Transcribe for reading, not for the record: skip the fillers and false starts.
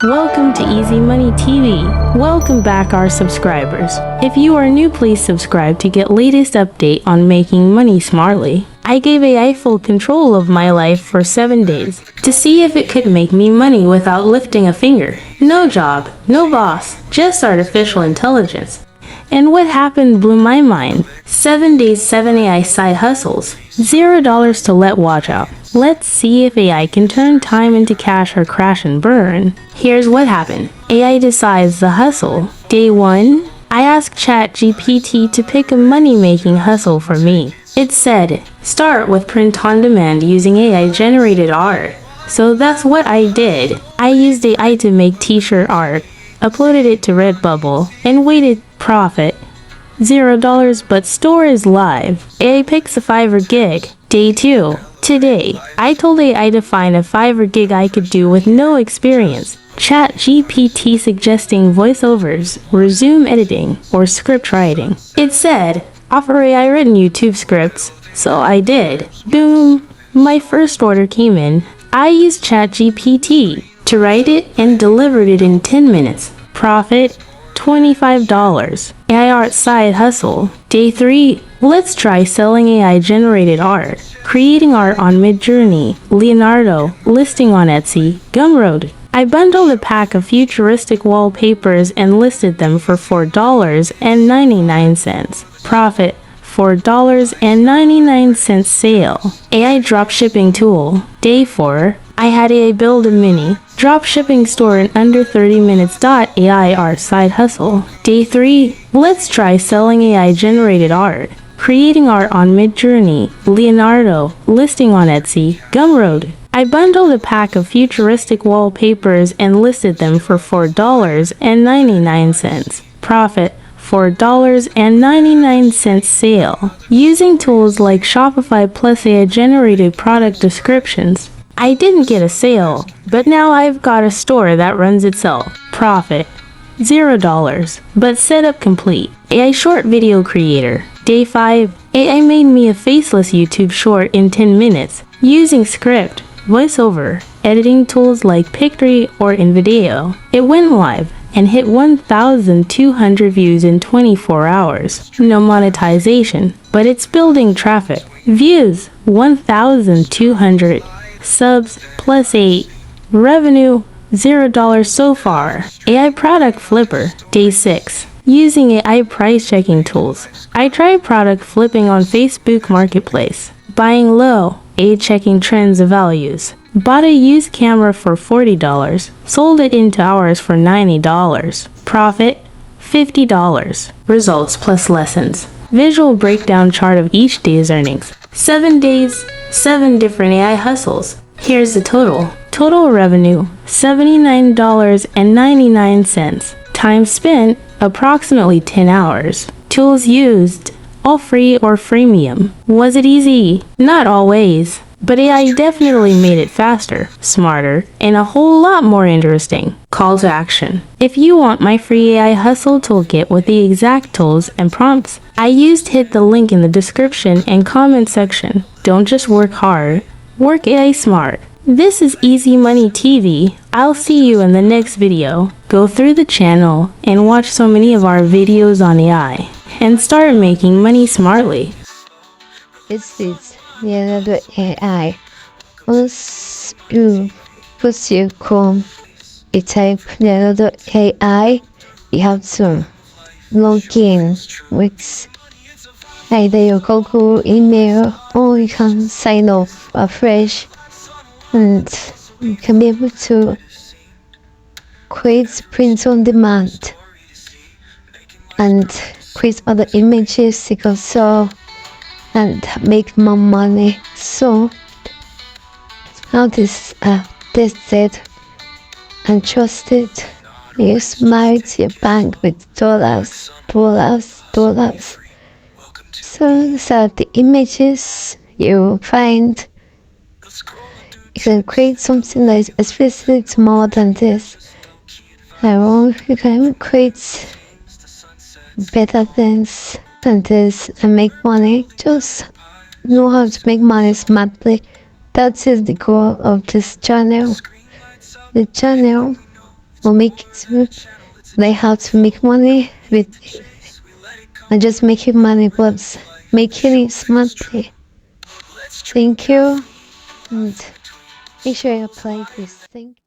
Welcome to Easy Money TV. Welcome back our subscribers. If you are new, please subscribe to get latest update on making money smartly. I gave AI full control of my life for 7 days to see if it could make me money without lifting a finger. No job, no boss, just artificial intelligence. And what happened blew my mind. 7 days, 7 AI side hustles. $0 to let watch out. Let's see if AI can turn time into cash or crash and burn. Here's what happened. AI decides the hustle. Day 1, I asked ChatGPT to pick a money-making hustle for me. It said, start with print on demand using AI-generated art. So that's what I did. I used AI to make t-shirt art, uploaded it to Redbubble, and waited. Profit $0, but store is live. AI picks a Fiverr gig. Day 2. Today, I told AI to find a Fiverr gig I could do with no experience. ChatGPT suggesting voiceovers, resume editing, or script writing. It said, offer AI written YouTube scripts. So I did. Boom! My first order came in. I used ChatGPT to write it and delivered it in 10 minutes. Profit $25. AI art side hustle. Day 3. Let's try selling AI generated art. Creating art on Midjourney, Leonardo, listing on Etsy, Gumroad. I bundled a pack of futuristic wallpapers and listed them for $4.99. Profit $4.99 sale. AI dropshipping tool. Day 4. I had AI build a mini dropshipping store in under 30 minutes. AI art side hustle. Day 3. Let's try selling AI generated art. Creating art on Midjourney, Leonardo, listing on Etsy, Gumroad. I bundled a pack of futuristic wallpapers and listed them for $4.99. Profit $4.99 sale. Using tools like Shopify plus AI generated product descriptions. I didn't get a sale, but now I've got a store that runs itself. Profit $0, but setup complete. AI short video creator. Day 5. AI made me a faceless YouTube short in 10 minutes using script, voiceover, editing tools like Pictory or InVideo. It went live and hit 1,200 views in 24 hours. No monetization, but it's building traffic. Views 1,200. Subs plus 8. Revenue $0 so far. AI product flipper. Day 6. Using AI price checking tools. I tried product flipping on Facebook Marketplace. Buying low, AI checking trends of values. Bought a used camera for $40. Sold it into hours for $90. Profit $50. Results plus lessons. Visual breakdown chart of each day's earnings. 7 days, 7 different AI hustles. Here's the total. Total revenue, $79.99. Time spent, approximately 10 hours. Tools used, all free or freemium. Was it easy? Not always. But AI definitely made it faster, smarter, and a whole lot more interesting. Call to action. If you want my free AI hustle toolkit with the exact tools and prompts I used, hit the link in the description and comment section. Don't just work hard, work AI smart. This is Easy Money TV. I'll see you in the next video. Go through the channel and watch so many of our videos on AI and start making money smartly. This is Leonardo AI. Once you put your Chrome, you type Leonardo AI, you have to log in with either your Google email or you can sign off afresh, and you can be able to create print on demand and create other images you can sell and make more money. So now this tested and trusted. You smite your bank with dollars. So these are the images you find. You can create something that is especially more than this. You can create better things than this and make money. Just know how to make money smartly. That is the goal of this channel. The channel will make it. They have to make money with not just making money, but making it smartly. Thank you, and make sure you apply this thing.